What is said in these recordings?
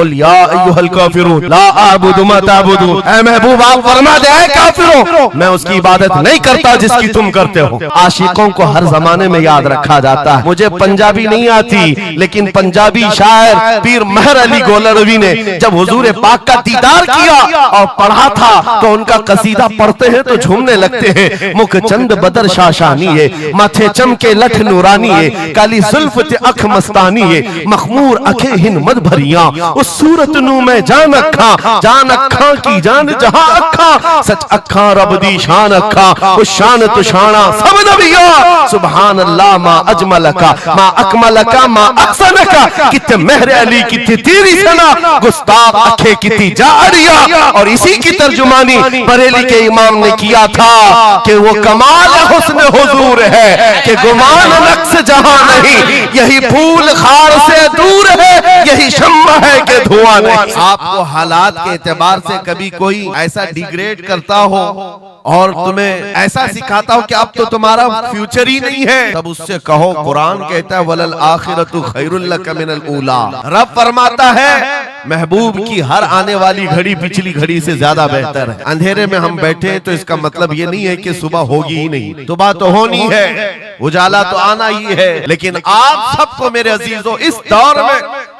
कुल या अय्युहल काफिरून ला अअबुदु मा तअबुदून, ऐ महबूब आप फरमा दे ऐ काफिरों मैं उसकी इबादत नहीं करता जिसकी तुम करते हो। आशिकों को हर जमाने में याद रखा जाता है। मुझे पंजाबी नहीं आती, लेकिन पंजाबी शायर पीर महर अली गोलरवी ने जब हुजूर पाक का दीदार किया और पढ़ा था तो उनका कसीदा पढ़ते हैं तो झूमने लगते हैं। मुख चंद बदर शाशानी है, माथे चमके लठ नूरानी है, काली जुल्फ ते अख मस्तानी है, मखमूर अखे हिन मद भरिया, उस सूरत नू मैं जान अखा की जान जहां अखा, सच अखा रब दी शान अखा, उस शान तो शाना सब नबिया, सुभान अल्लाह मा अजमलका मा अकमलका मा अहसनका, कित्ते महर अली कित्ते तेरी सना, गुस्ताख अखे कित्ती जारिया। और इसी की तर्जुमानी बरेली के इमाम ने किया था कि वो कमाल हुस्न हुजूर है कि गुमान नक्श जहां नहीं, यही फूल खार से दूर है, यही शम्मा है कि धुआं नहीं। आपको हालात के एतबार से कभी कोई ऐसा डिग्रेड करता हो और तुम्हें ऐसा सिखाता हो कि अब तो तुम्हारा फ्यूचर ही नहीं है, तब उससे कहो कुरान कहता है वलल आखिरतु खैरुल लक मिनल ऊला। रब फरमाता है महबूब की हर आने वाली घड़ी पिछली घड़ी से ज्यादा बेहतर है। अंधेरे में हम बैठे हैं तो इसका मतलब ये नहीं है कि सुबह होगी ही नहीं, सुबह तो होनी है, उजाला तो आना ही है। लेकिन आप सबको मेरे अजीजों इस दौर में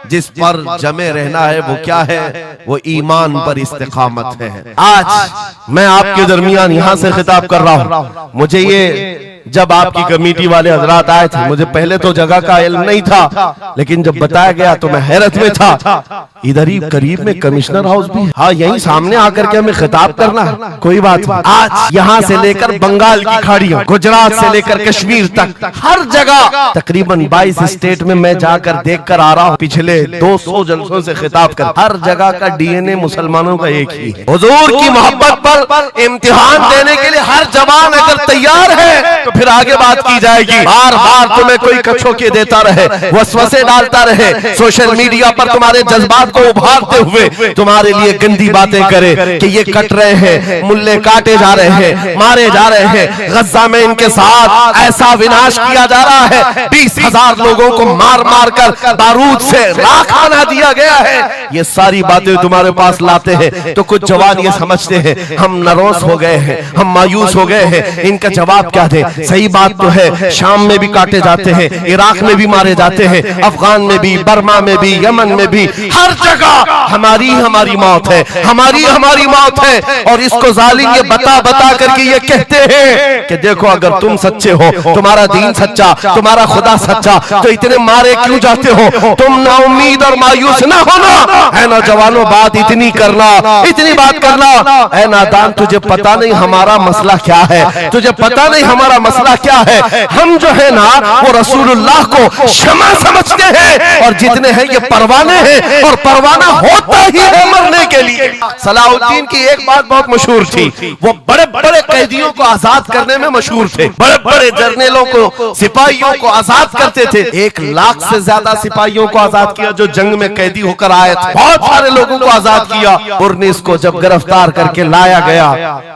जिस पर जमे रहना है वो क्या है? वो ईमान पर इस्तिकामत है। आज मैं आपके दरमियान यहाँ से खिताब कर रहा हूँ। मुझे ये जब आपकी कमेटी वाले हजरात आए थे, मुझे पहले तो जगह का इल्म नहीं था, लेकिन जब बताया गया तो मैं हैरत में था। इधर ही करीब में कमिश्नर हाउस भी, हाँ यहीं सामने आकर के हमें खिताब करना है, कोई बात नहीं। आज यहाँ से लेकर बंगाल की खाड़ियों, गुजरात से लेकर कश्मीर तक हर जगह तकरीबन 22 स्टेट में मैं जाकर देख कर आ रहा हूँ। पिछले 200 जलसों से खिताब कर, हर जगह का डीएनए मुसलमानों का एक ही है। हुजूर की मोहब्बत पर इम्तिहान देने के लिए हर जवान अगर तैयार है तो फिर आगे बात की जाएगी। बार बार तुम्हें कोई कछोके देता रहे, वसवसे डालता रहे, सोशल मीडिया पर तुम्हारे जज्बात को उभारते हुए तुम्हारे लिए गंदी बातें करे कि ये कट रहे हैं, मुल्ले काटे जा रहे हैं, मारे जा रहे हैं, गज्जा में इनके साथ ऐसा विनाश किया जा रहा है, 20,000 लोगों को मार मार कर बारूद से राख बना दिया गया है। ये सारी बातें तुम्हारे पास लाते हैं तो कुछ जवान ये समझते हैं हम नरोस हो गए हैं, हम मायूस हो गए हैं, इनका जवाब क्या दे। सही बात तो है, शाम में भी काटे जाते हैं, इराक में भी मारे जाते हैं, अफगान में भी, बर्मा में भी, यमन में भी, हर जगह हमारी मौत है, हमारी मौत है। और इसको जालिम ये बता बता करके ये कहते हैं कि देखो अगर तुम सच्चे हो, तुम्हारा दीन सच्चा, तुम्हारा खुदा सच्चा, तो इतने मारे क्यों जाते हो? तुम ना उम्मीद और मायूस ना होना है ना जवानों, बात इतनी करना, इतनी बात करना। ऐ नादान तुझे पता नहीं हमारा मसला क्या है, तुझे पता नहीं हमारा मसला क्या है। हम जो है ना वो रसूलुल्लाह को शमा समझते हैं और जितने हैं ये परवाने हैं, और परवाना होता ही है मरने के लिए। सलाहुद्दीन की एक बात बहुत मशहूर थी, वो बड़े बड़े कैदियों को आजाद करने में मशहूर थे, बड़े बड़े जर्नलों को, सिपाहियों को आजाद करते थे। 1 लाख से ज्यादा सिपाहियों को आजाद किया जो जंग में कैदी होकर आए थे, बहुत सारे लोगों को आजाद किया। उर्निस को जब गिरफ्तार करके लाया गया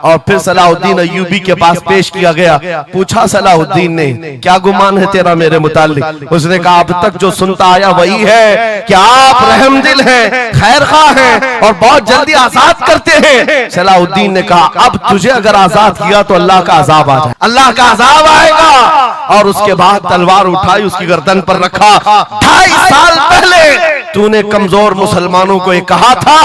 और फिर सलाहुद्दीन अय्यूबी के पास पेश किया गया, पूछा सलाहुद्दीन ने क्या गुमान है तेरा मेरे मुताल्लिक? उसने कहा अब तक जो सुनता आया वही है कि आप रहमदिल हैं, खैरख्वाह हैं और बहुत जल्दी आजाद करते हैं। सलाहुद्दीन ने कहा अब तुझे अगर आजाद किया तो अल्लाह का अजाब आ जाए, अल्लाह का अजाब आएगा। और उसके बाद तलवार उठाई, उसकी गर्दन पर रखा। 2.5 साल पहले तूने कमजोर मुसलमानों को ये कहा था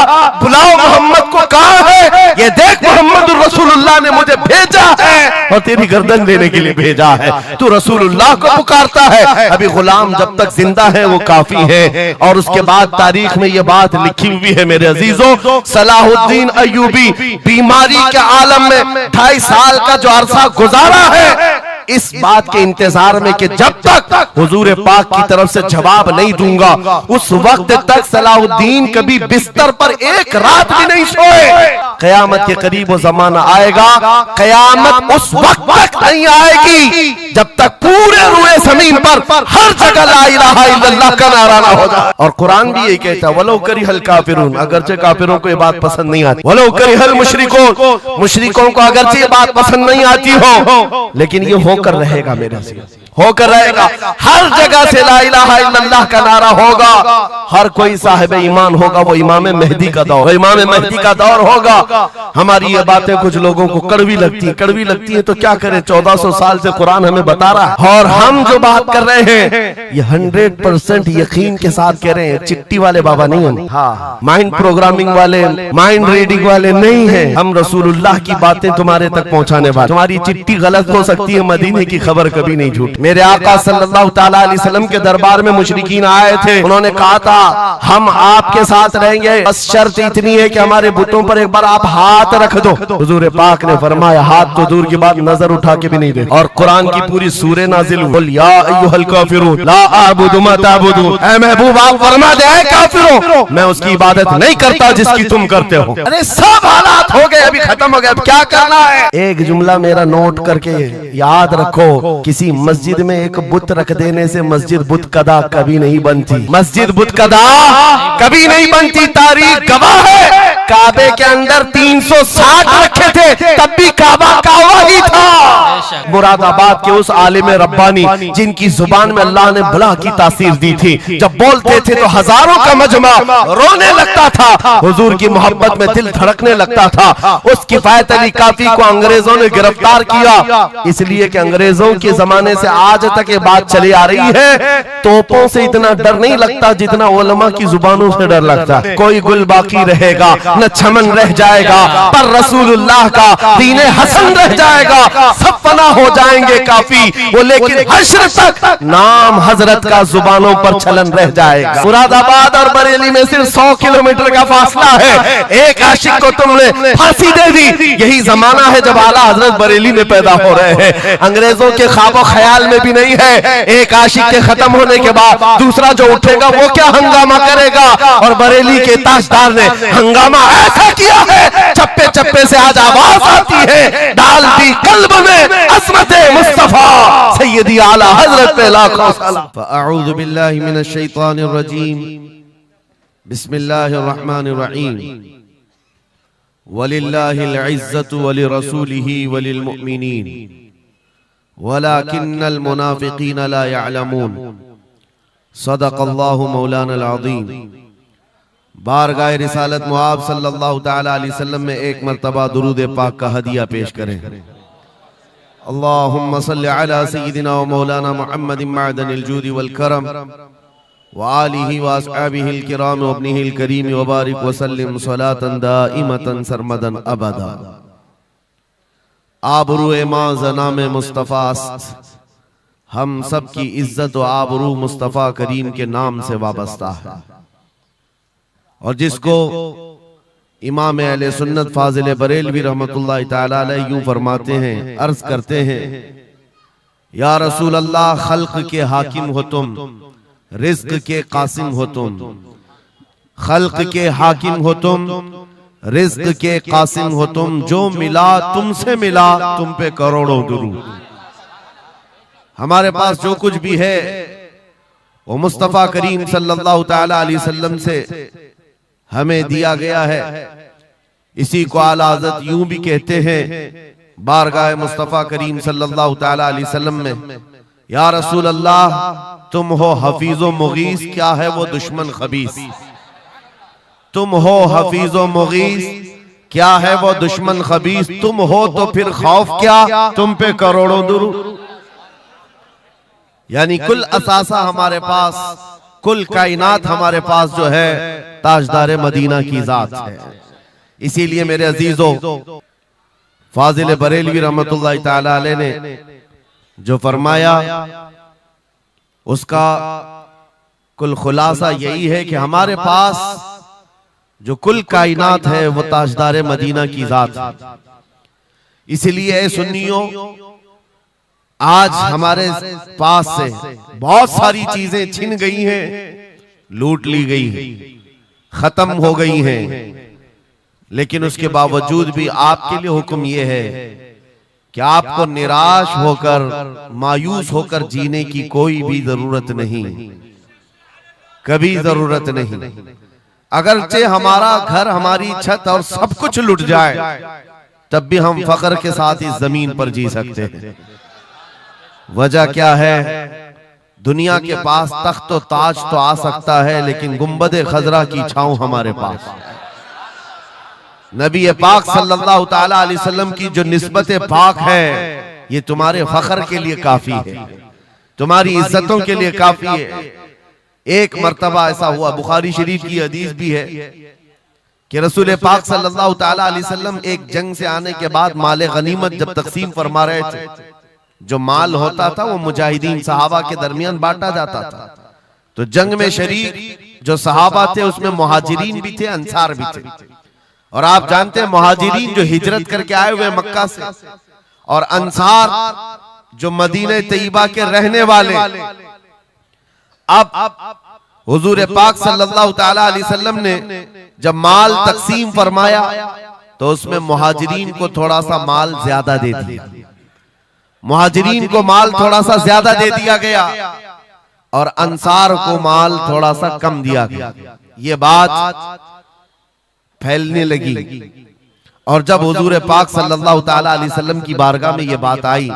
बुलाओ मोहम्मद को, कहाँ है ये देख, मोहम्मद रसूलुल्लाह ने मुझे भेजा है और तेरी गर्दन लेने के लिए भेजा है। तू रसूलुल्लाह को पुकारता है, अभी गुलाम जब तक जिंदा है वो काफी है। और उसके बाद तारीख में ये बात लिखी हुई है मेरे अजीजों, सलाहुद्दीन अय्यूबी बीमारी के आलम में 2.5 साल का जो अरसा गुजारा है, इस बात के इंतजार में कि जब तक हुजूर पाक की तरफ से जवाब नहीं दूंगा उस वक्त तक सलाहुद्दीन कभी बिस्तर पर एक रात भी नहीं सोए। कयामत के करीब वो जमाना आएगा, कयामत उस वक्त तक नहीं आएगी जब तक पूरे रुए जमीन पर हर जगह ला इलाहा इल्लल्लाह का नारा ना हो जाए। और कुरान भी यही कहता है वलो करिहल काफिरून, अगरचे काफिरों को ये बात पसंद नहीं आती, वलो करिहल मुशरिकून, मुशरिकों को अगरचे ये बात पसंद नहीं आती हो, लेकिन ये होकर रहेगा मेरे से। होकर रहेगा। हर जगह से ला इलाहा इल्लल्लाह का नारा होगा। हर कोई साहिब ईमान होगा, वो इमाम मेहदी का दौर, इमाम मेहदी का दौर होगा। हमारी ये बातें कुछ लोगों को कड़वी लगती है तो क्या करें, 1400 साल से कुरान हमें बता रहा है, और हम जो बात कर रहे हैं ये 100% यकीन के साथ कह रहे हैं। चिट्ठी वाले बाबा नहीं है, हाँ, माइंड प्रोग्रामिंग वाले, माइंड रीडिंग वाले नहीं है। हम रसूलुल्लाह की बातें तुम्हारे तक पहुंचाने वाले। तुम्हारी चिट्ठी गलत हो सकती है, मदीने की खबर कभी नहीं झूठ। मेरे आका सल्लल्लाहु तआला अलैहि वसल्लम के दरबार में मुशरिकीन आए थे, उन्होंने कहा था हम आपके साथ रहेंगे, बस शर्त इतनी है कि हमारे बुतों पर एक बार आप हाथ रख दो। हुजूर पाक ने फरमाया हाथ तो दूर की बात, नजर उठा के भी नहीं दे। और कुरान की पूरी सूरह नाजिल हुई, या अय्युहल काफिरून ला अअबुदु मा ताबुदून। ऐ महबूब आप फरमा दे ऐ काफिरों, मैं उसकी इबादत नहीं करता जिसकी तुम करते हो। अरे सब हालात हो गए, अभी खत्म हो गए, अब क्या करना है? एक जुमला मेरा नोट करके याद रखो, किसी मस्जिद में एक बुत रख देने से मस्जिद बुत कदा कभी नहीं बनती। मस्जिद बुत कदा कभी नहीं बनती। तारीख गवाह है, काबे के अंदर 360 रखे थे, तब भी काबा काबा ही था। मुरादाबाद के उस आलिम रब्बानी जिनकी जुबान में अल्लाह ने बला की तासीर दी थी, जब बोलते थे तो हजारों का मजमा रोने लगता था, हुजूर की मोहब्बत में दिल धड़कने लगता था। उस किफायत अली काफी को अंग्रेजों ने गिरफ्तार किया, इसलिए कि अंग्रेजों के जमाने से आज तक ये बात चली आ रही है, तोपों से इतना डर नहीं लगता जितना उलमा की जुबानों से डर लगता है। कोई गुल बाकी रहेगा न चमन रह जाएगा, पर रसूलुल्लाह का दीने हसन रह जाएगा। सब फना हो जाएंगे काफी वो, लेकिन हश्र तक नाम हजरत का जुबानों पर चलन रह जाएगा। मुरादाबाद और बरेली में सिर्फ 100 किलोमीटर का फासला है। एक आशिक को तुमने फांसी दे दी, यही जमाना है जब आला हजरत बरेली में पैदा हो रहे हैं। अंग्रेजों के ख्वाबो ख्याल में भी नहीं है एक आशिक के खत्म होने के बाद दूसरा जो उठेगा वो क्या हंगामा करेगा। और बरेली के ताजदार ने हंगामा ऐसा किया है, चप्पे चप्पे से आज आवाज आती है, डाल दी कल्ब में अज़मत मुस्तफा सैयदी आला हजरत पे लाखों सलाम। फ़अऊज़ु बिल्लाहि मिनश शैतानिर रजीम, बिस्मिल्लाहिर रहमानिर रहीम। वलिल्लाहिल इज़्ज़तु वलिरसूलिही वलिल मुअमिनीन वलाकिन्नल मुनाफिकीन ला यअलमून। सदक़ल्लाहु मौलाना अज़ीम। बारगाह रिसालत मुआब सल्लल्लाहु तआला अलैहि वसल्लम में एक मर्तबा दुरूद पाक का हदिया पेश करें। अल्लाहुम्मा सल्लि अला सय्यिदिना व मौलाना मुहम्मदिन मअदनिल जूदि वल करम व आलिहि व अस्हाबिहिल किराम व इब्निहिल करीम व बारिक व सल्लिम सलातन दाइमतन सरमदन अबदा। आबरूए मां ज़नाम मुस्तफ़ा, हम सब की इज्जत व आबरू मुस्तफ़ा करीम के नाम से वाबस्ता है। और जिसको इमाम अहले सुन्नत फाजिल बरेलवी रहमतुल्लाह तआला अलैह यूं फरमाते हैं, अर्ज करते हैं, या रसूल अल्लाह खल्क के हाकिम हो तुम, रिज़्क के कासिम हो तुम। खल्क के हाकिम हो तुम, रिज़्क के कासिम हो तुम। जो मिला तुमसे मिला, तुम पे करोड़ों दुरूद। हमारे पास जो कुछ भी है वो मुस्तफ़ा करीम सल्लल्लाहु तआला अलैहि वसल्लम से हमें दिया गया है। इसी को आला हज़रत यूं भी कहते हैं बारगाह मुस्तफ़ा करीम सल्लल्लाहु तआला अलैहि वसल्लम में, या रसूल अल्लाह तुम हो हफीज़ो मुगीस, क्या है वो दुश्मन खबीस। तुम हो हफीज़ो मुगीस, क्या है वो दुश्मन खबीस। तुम हो तो फिर खौफ क्या, तुम पे करोड़ों दुरूद। यानी कुल असासा हमारे पास, कुल कायनात हमारे पास जो है ताजदार मदीना की जात है। इसीलिए मेरे अजीजों, फाजिल बरेलवी रहमतुल्लाह तआला अलैह ने जो फरमाया उसका कुल खुलासा यही है कि हमारे पास जो कुल कायनात है वो ताजदार मदीना की जात है। इसलिए सुन्नियों, आज हमारे पास से बहुत सारी चीजें छिन गई हैं, लूट ली गई हैं, खत्म हो गई हैं, लेकिन उसके बावजूद भी आपके लिए हुक्म यह है कि आपको निराश होकर, मायूस होकर जीने की कोई भी जरूरत नहीं, कभी जरूरत नहीं। अगरचे हमारा घर, हमारी छत और सब कुछ लुट जाए, तब भी हम फख्र के साथ इस जमीन पर जी सकते हैं। वजह क्या है? दुनिया के पास तख्त तो ताज तो आ सकता है, लेकिन गुंबद खजरा की छांव हमारे पास। नबी पाक सल्लल्लाहु ताला अलैहि वसल्लम की जो निस्बत पाक है, ये तुम्हारे फख्र के लिए काफी है, तुम्हारी इज्जतों के लिए काफी है। एक मर्तबा ऐसा हुआ, बुखारी शरीफ की हदीस भी है कि रसूल पाक सल्लल्लाहु ताला अलैहि वसल्लम एक जंग से आने के बाद माल गनीमत जब तकसीम फरमा रहे थे, जो माल होता था वो मुजाहिदीन सहाबा के दरमियान बांटा जाता था। तो जंग में शरीक जो सहाबा थे उसमें मुहाजिरीन भी थे, अंसार भी थे। और आप जानते हैं मुहाजिरीन जो हिजरत करके आए हुए मक्का से, और अंसार जो मदीने तैयबा के रहने वाले। अब हुजूर पाक सल्लल्लाहु ताला अलैहि वसल्लम ने जब माल तकसीम फरमाया तो उसमें मुहाजिरीन को थोड़ा सा माल ज्यादा दे दिया, मुहाजिरीन को माल थोड़ा सा ज्यादा दे दिया गया और अंसार को माल थोड़ा सा कम दिया गया। ये बात फैलने लगी और जब हुजूर पाक सल्लल्लाहु ताला अलैहि वसल्लम की बारगाह में ये बात आई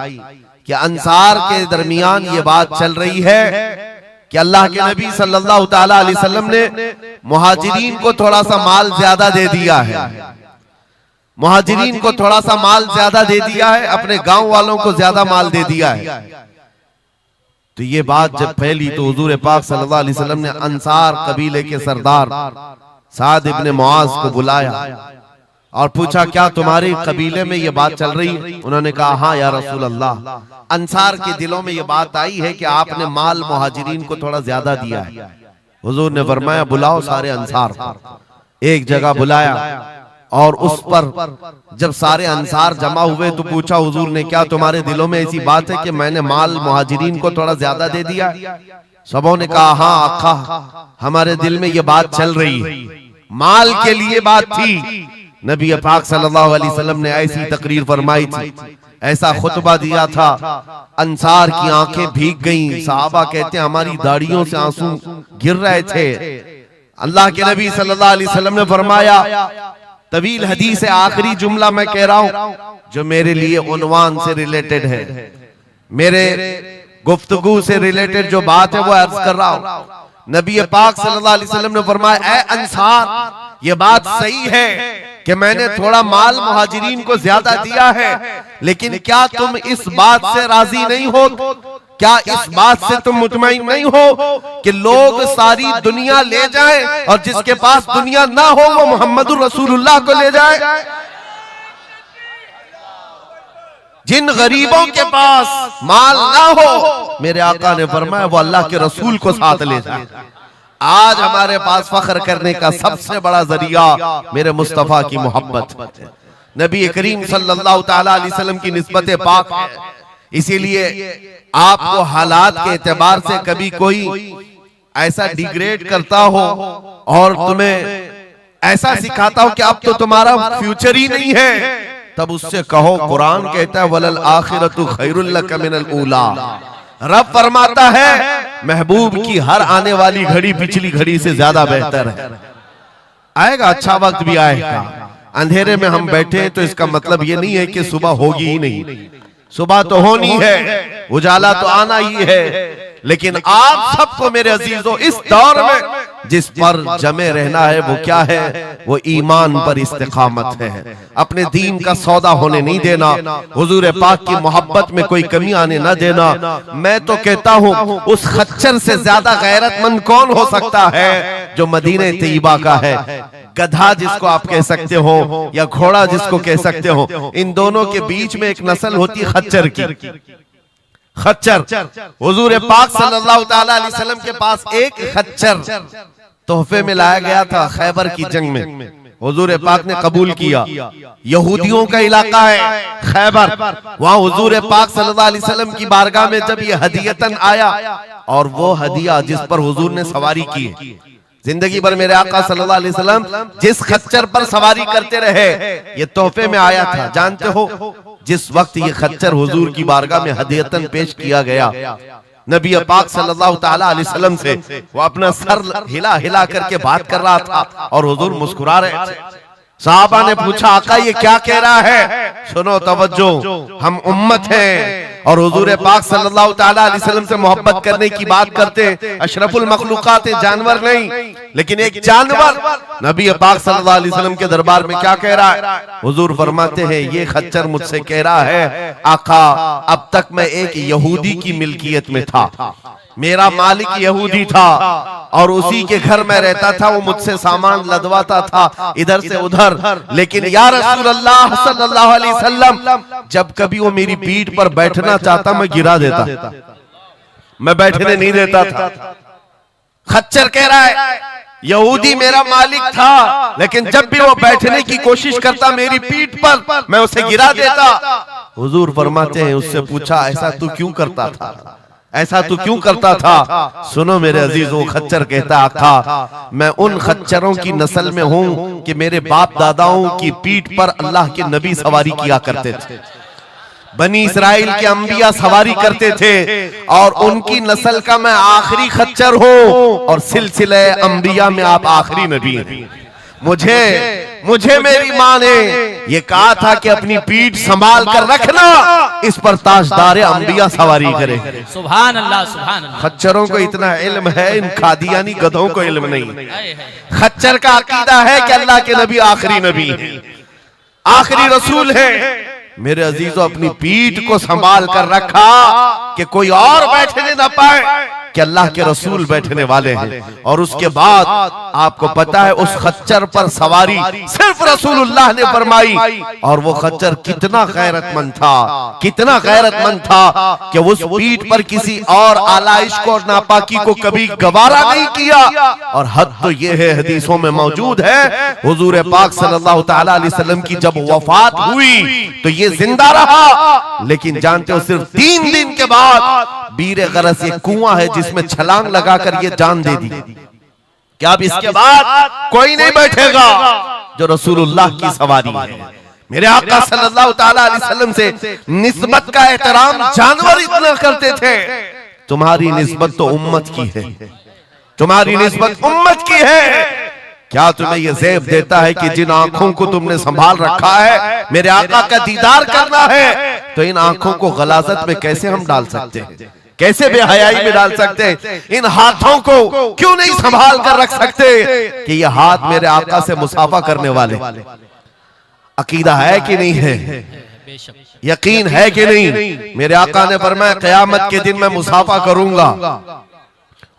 कि अंसार के दरमियान ये बात चल रही है कि अल्लाह के नबी सल्लल्लाहु ताला अलैहि वसल्लम ने मुहाजिरीन को थोड़ा सा माल ज्यादा दे दिया है, मुहाजिरीन को थोड़ा सा माल ज्यादा दे दिया है, अपने गांव वालों को ज्यादा माल दे दिया है। तो ये बात जब फैली तो हुजूर पाक सल्लल्लाहु अलैहि वसल्लम ने अंसार कबीले के सरदार साद इब्ने मुआज को बुलाया और पूछा, क्या तुम्हारे कबीले में ये बात चल रही है? उन्होंने कहा, हाँ या रसूल अल्लाह, अंसार के दिलों में ये बात आई है कि आपने माल मुहाजिरीन को थोड़ा ज्यादा दिया है। हुजूर ने फरमाया, बुलाओ सारे अंसार को। एक जगह बुलाया और उस पर जब सारे अंसार जमा हुए तो पूछा हुजूर ने, क्या तुम्हारे दिलों में ऐसी बात है कि मैंने माल मुहाजिरीन को थोड़ा ज्यादा दे दिया? सबों ने कहा, हाँ आका, हमारे दिल में ये बात चल रही है। माल के लिए बात थी। नबी पाक सल्लल्लाहु अलैहि वसल्लम ने ऐसी तकरीर फरमाई थी, ऐसा खुतबा दिया था, अंसार की आंखें भीग गईं। सहाबा कहते हैं हमारी दाढ़ियों से आंसू गिर रहे थे। अल्लाह के नबी सल्लल्लाहु अलैहि वसल्लम ने फरमाया, तवील हदीस है, आखिरी जुमला मैं कह रहा हूं जो मेरे लिए उन्वान से रिलेटेड है, मेरे गुफ्तगू से रिलेटेड जो बात है वो अर्ज कर रहा हूं। नबी पाक सल्लल्लाहु अलैहि वसल्लम ने फरमाया, ऐ अंसार, ये बात सही है कि मैंने थोड़ा माल मुहाजिरीन को ज्यादा दिया है, लेकिन क्या तुम इस बात से राजी नहीं हो? क्या इस बात से तुम मुतमईन नहीं हो कि लोग सारी दुनिया ले जाएं और जिसके पास दुनिया ना हो वो मोहम्मदुर रसूलुल्लाह को ले जाए? जिन गरीबों के पास माल ना हो, मेरे आका ने फरमाया, वो अल्लाह के रसूल को साथ ले जाए। आज हमारे पास फख्र करने का सबसे बड़ा जरिया मेरे मुस्तफा की मोहब्बत, नबी करीम सल्लल्लाहु ताला अलैहि वसल्लम की निस्बत पाक है। इसीलिए आपको हालात के एतबार से कभी कोई ऐसा डिग्रेड करता हो और तुम्हें ऐसा सिखाता हो कि अब तो तुम्हारा फ्यूचर ही नहीं है, तब उससे कहो, कुरान कहता है, वलल आखिरतु खैरुल लक मिनल ऊला। रब फरमाता है महबूब की हर आने वाली घड़ी पिछली घड़ी से ज्यादा बेहतर है। आएगा, अच्छा वक्त भी आएगा। अंधेरे में हम बैठे तो इसका मतलब ये नहीं है कि सुबह होगी ही नहीं, सुबह तो होनी है, उजाला तो आना ही है। लेकिन आप सबको मेरे अजीजों इस दौर में जिस पर जमे रहना है वो क्या है? वो ईमान पर इस्तिकामत है, अपने दीन का सौदा होने नहीं देना, हुजूर पाक की मोहब्बत में कोई कमी आने ना देना। मैं तो कहता हूँ उस खच्चर से ज्यादा गैरतमंद कौन हो सकता है जो मदीने तैयबा का है। गधा जिसको आप कह सकते हो या घोड़ा जिसको कह सकते हो, इन दोनों के बीच में एक नस्ल होती है खच्चर की। खच्चर, हुजूर पाक सल्लल्लाहु ताला अलैहि वसल्लम के पास एक खच्चर तोहफे में लाया गया था खैबर की जंग में। हुजूर पाक ने कबूल किया। यहूदियों का इलाका है खैबर, वहां हुजूर पाक सल्लल्लाहु अलैहि वसल्लम की बारगाह में जब ये हदियतन आया, और वो हदिया जिस पर हुजूर ने सवारी की, जिंदगी भर मेरे आका सल्लल्लाहु अलैहि वसल्लम जिस खच्चर पर सवारी करते रहे, ये तोहफे में आया था। जानते हो जिस वक्त ये खच्चर हुजूर की बारगाह में हदियतन पेश किया गया, नबी पाक सल्लल्लाहु ताला अलैहि वसल्लम से वो अपना सर हिला हिला करके बात कर रहा था और हुजूर मुस्कुरा रहे थे। साहबा ने पूछा आका ये क्या कह रहा है? सुनो तवज्जो, हम उम्मत हैं और हुजूर पाक सल्लल्लाहु ताला अलैहि वसल्लम से मोहब्बत करने की बात करते हैं। अशरफुल मखलूकात है, जानवर नहीं, लेकिन एक जानवर नबी पाक सल्लल्लाहु अलैहि वसल्लम के दरबार में क्या कह रहा है? हुजूर फरमाते हैं ये खच्चर मुझसे कह रहा है आका अब तक मैं एक यहूदी की मिल्कियत में था, मेरा मालिक यहूदी था और उसी के घर में रहता था, वो मुझसे सामान लदवाता था इधर से उधर, लेकिन या रसूल अल्लाह सल्लल्लाहु अलैहि वसल्लम जब कभी वो मेरी पीठ पर बैठना चाहता मैं गिरा देता, मैं बैठने नहीं देता था। खच्चर कह रहा है यहूदी मेरा मालिक था, लेकिन जब भी वो बैठने की कोशिश करता मेरी पीठ पर मैं उसे गिरा देता। हुजूर फरमाते हैं उससे पूछा ऐसा तू क्यों करता था, ऐसा तू क्यों करता था? सुनो मेरे अजीजों, खच्चर कहता आका मैं उन खच्चरों की नस्ल में हूं कि मेरे बाप दादाओं की पीठ पर अल्लाह के नबी सवारी किया करते थे, बनी इसराइल के अंबिया सवारी करते थे और उनकी नस्ल का मैं आखिरी खच्चर हूं और सिलसिले अंबिया में आप आखिरी नबी हैं। मुझे मेरी माँ ने ये कहा था कि अपनी पीठ संभाल कर रखना, इस पर ताजदार अंबिया सवारी करे। सुभान अल्लाह, सुभान अल्लाह। खच्चरों को इतना इल्म है, इन कादियानी गधों को इल्म नहीं। खच्चर का अकीदा है कि अल्लाह के नबी आखिरी नबी है, आखिरी रसूल है। मेरे अजीजों अपनी पीठ को संभाल कर रखा कि कोई और बैठने ना पाए, कि अल्लाह के रसूल बैठने वाले हैं। और उसके बाद आपको पता है उस खच्चर पर सवारी सिर्फ रसूलुल्लाह ने फरमाई, और वो खच्चर कितना गैरतमंद था, कितना गैरतमंद था कि उस पीठ पर किसी और आलाइश को और नापाकी को कभी गवारा नहीं किया। और हद तो ये है, हदीसों में मौजूद है, हुजूर पाक सल्लल्लाहु ताला अलैहि वसल्लम की जब वफात हुई तो ये जिंदा रहा, लेकिन जानते हो सिर्फ 3 दिन के बाद बीर गरस एक कुआं है जिसमें छलांग लगाकर ये जान दे दी कि अब इसके बाद कोई नहीं बैठेगा जो रसूलुल्लाह की सवारी है। मेरे आका सल्लल्लाहु ताला अलैहि वसल्लम से निस्बत का एहतराम जानवर इतना करते थे, तुम्हारी निस्बत तो उम्मत की है, तुम्हारी निस्बत उम्मत की है। क्या तुम्हें यह ज़ेब देता है कि जिन आंखों को तुमने संभाल रखा है मेरे आका का दीदार करना है, तो इन आंखों को गलाजत में कैसे हम डाल सकते हैं, कैसे बेहयाई में डाल सकते हैं? इन हाथों को क्यों नहीं संभाल कर रख सकते कि ये हाथ मेरे आका से मुसाफा करने वाले? अकीदा है कि नहीं है, यकीन है कि नहीं? मेरे आका ने फरमाया क़यामत के दिन मैं मुसाफा करूंगा।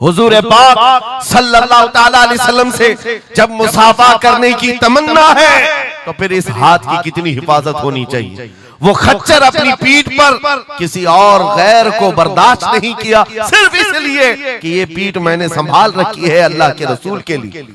हुजूर पाक सल्लल्लाहु ताला अलैहि वसल्लम से जब मुसाफा करने की तमन्ना है तो फिर इस हाथ की कितनी हिफाजत होनी चाहिए। वो खच्चर अपनी पीठ पर किसी और गैर को बर्दाश्त नहीं किया, सिर्फ इसलिए कि ये पीठ मैंने संभाल रखी है अल्लाह के रसूल के लिए।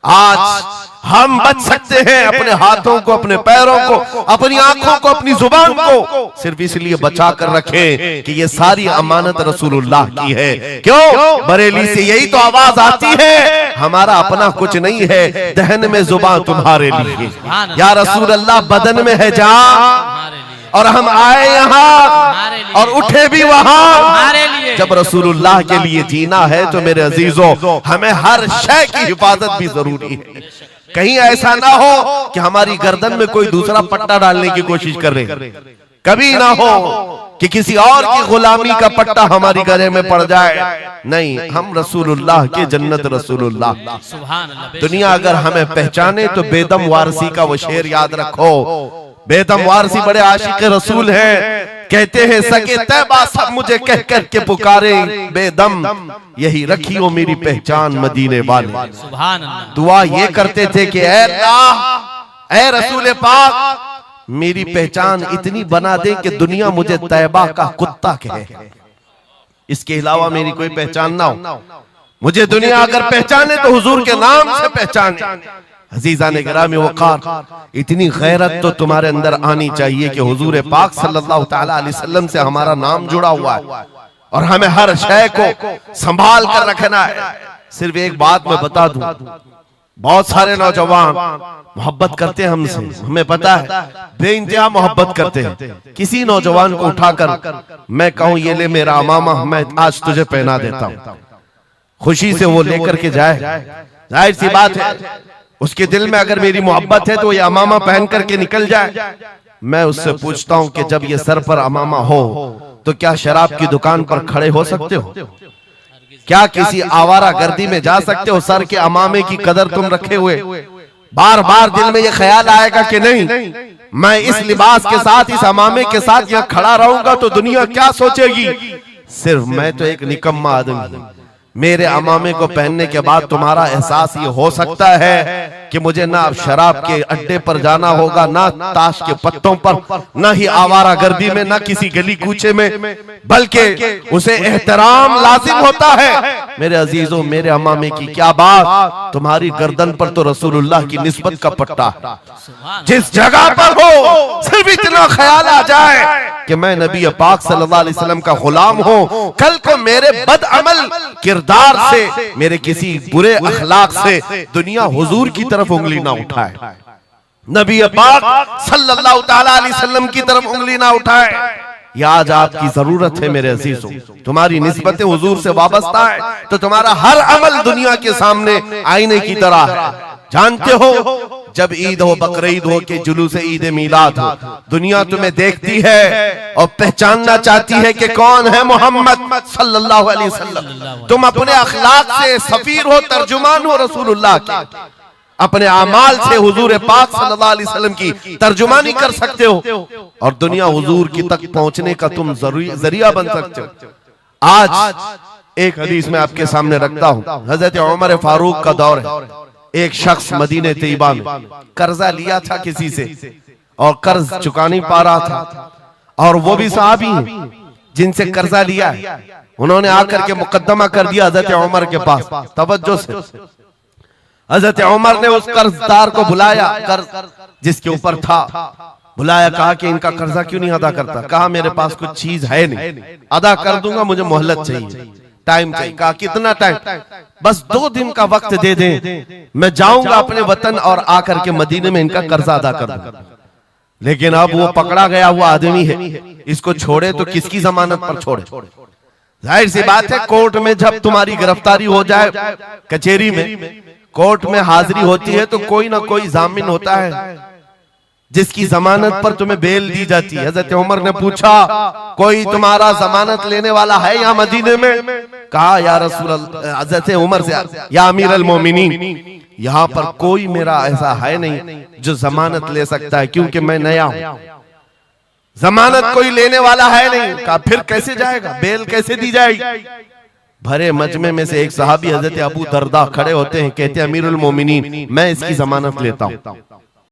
आज हम बच सकते हैं अपने हाथों को, अपने पैरों को, अपनी आंखों को, अपनी जुबान को सिर्फ इसलिए बचा कर रखें कि ये सारी अमानत रसूलुल्लाह की है। क्यों? बरेली से यही तो आवाज आती है, हमारा अपना कुछ नहीं है, दहन में जुबान तुम्हारे लिए। या रसूल अल्लाह बदन में है जान, और हम आए यहाँ और उठे भी वहां। जब रसूलुल्लाह के लिए जीना है तो मेरे अजीजों हमें हर शय की हिफाजत भी जरूरी है। कहीं ऐसा ना हो कि हमारी गर्दन में कोई दूसरा पट्टा डालने की कोशिश कर रहे, कभी ना हो कि किसी और की गुलामी का पट्टा हमारी गले में पड़ जाए। नहीं, हम रसूलुल्लाह के जन्नत रसूलुल्लाह। दुनिया अगर हमें पहचाने तो बेदम वारसी का वो शेर याद रखो। बेदम वारसी बड़े आशिक रसूल हैं, कहते हैं सके तैबा सब मुझे कह कर के पुकारे, बेदम यही रखियो मेरी पहचान मदीने वाले। दुआ ये करते थे कि ऐ अल्लाह, ऐ रसूल पाक मेरी पहचान इतनी बना दे कि दुनिया मुझे तैबा का कुत्ता कहे, इसके अलावा मेरी कोई पहचान ना हो। मुझे दुनिया अगर पहचाने तो हुजूर के नाम से पहचाने। अजीज़ान गिरामी वक़ार, इतनी गैरत तो तुम्हारे अंदर आनी चाहिए कि हुजूर पाक सल्लल्लाहु ताला अलैहि वसल्लम से हमारा नाम जुड़ा हुआ है और हमें हर शय को संभाल कर रखना है। सिर्फ एक बात मैं बता दूं, बहुत सारे नौजवान मोहब्बत करते हैं हमसे, हमें पता है, बेइंतहा मोहब्बत करते हैं। किसी नौजवान को उठाकर मैं कहूं ये ले मेरा अमामा, मैं आज तुझे पहना देता हूं, खुशी से वो लेकर के जाए, जाहिर सी बात है उसके दिल में अगर मेरी मोहब्बत है तो ये अमामा पहन करके निकल जाए। मैं उससे पूछता हूं कि जब ये सर पर अमामा हो तो क्या शराब की दुकान पर खड़े हो सकते हो? क्या किसी आवारा गर्दी में जा सकते हो सर के अमामे की कदर तुम रखे हुए? बार बार दिल में ये ख्याल आएगा कि नहीं, मैं इस लिबास के साथ, इस अमामे के साथ यहाँ खड़ा रहूंगा तो दुनिया क्या सोचेगी? सिर्फ मैं तो एक निकम्मा आदमी हूं। मेरे अमामे को पहनने के बाद तुम्हारा एहसास ये हो सकता है कि मुझे ना शराब के अड्डे पर जाना होगा, ना ताश के पत्तों पर, ना ही आवारा गर्दी में, ना किसी गली कूचे में, बल्कि उसे एहतराम लाजिम होता है। मेरे अजीजों, मेरे अमामे की क्या बात, तुम्हारी गर्दन पर तो रसूलुल्लाह की निस्बत का पट्टा है। जिस जगह पर हो सिर्फ इतना ख्याल आ जाए कि मैं नबी पाक सल्लल्लाहु अलैहि वसल्लम का गुलाम हूं, कल को मेरे बदअमल किरदार से, मेरे किसी बुरे अखलाक से दुनिया हुजूर की तरफ उंगली ना उठाए, नबी पाक सल्लल्लाहु ताला अलैहि वसल्लम की तरफ उंगली ना उठाए। ये आज आपकी जरूरत है मेरे अजीजों। तुम्हारी निस्बतें हुजूर से वाबस्ता है तो तुम्हारा हर अमल दुनिया के सामने आईने की तरह है। जानते हो, जब ईद हो, बकरीद हो के जुलूस ईद मिलाद हो, दुनिया तुम्हें देखती है और पहचानना चाहती है कि कौन है मोहम्मद सल्लल्लाहु अलैहि वसल्लम। तुम अपने अखलाक से सफीर हो, तर्जुमान हो रसूलुल्लाह के, अपने अमाल से हुजूर पाक सल्लल्लाहु अलैहि वसल्लम की तर्जुमानी कर सकते हो और दुनिया हुजूर की तक पहुंचने का तुम जरिया बन सकते हो। आज एक हदीस में आपके सामने रखता हूं। हजरत उमर फारूक का दौर है। एक शख्स मदीने तैयबा में कर्जा लिया था किसी से और कर्ज चुका नहीं पा रहा था, और वो भी सहाबी हैं जिनसे कर्जा लिया है। उन्होंने आकर के मुकद्दमा कर दिया हजरत उमर के पास। तवज्जो से, हजरत उमर ने उस कर्जदार को बुलाया, कर्ज जिसके ऊपर था, बुलाया, कहा कि इनका कर्जा क्यों नहीं अदा करता? कहा मेरे पास कुछ चीज है नहीं, अदा कर दूंगा, मुझे मोहलत चाहिए, टाइम चाहिए। कहा कितना टाइम? बस 2 दिन का वक्त दे दें, मैं जाऊंगा अपने वतन और आकर के मदीने में इनका कर्जा अदा कर दूंगा। लेकिन अब वो पकड़ा गया हुआ आदमी है, इसको छोड़े तो किसकी जमानत पर छोड़े? जाहिर सी बात है, कोर्ट में जब तुम्हारी गिरफ्तारी हो जाए, कचहरी में, कोर्ट में हाजिरी होती है तो कोई ना कोई जामिन होता है जिसकी जमानत पर तुम्हें बेल दी जाती है। हजरत उमर ने पूछा, कोई तुम्हारा जमानत लेने वाला है यहाँ मदीने में? कहा या रसूल अल्लाह, हजरत उमर से, या अमीर अल मोमिनीन, यहाँ पर कोई मेरा ऐसा है नहीं जो जमानत ले सकता है, क्योंकि मैं नया हूं, जमानत कोई लेने वाला है नहीं। कहा फिर कैसे जाएगा, बेल कैसे दी जाएगी? भरे मजमे में से एक सहाबी हजरत अबू दरदा खड़े होते हैं, कहते हैं अमीरुल मोमिनीन, मैं इसकी जमानत लेता हूं।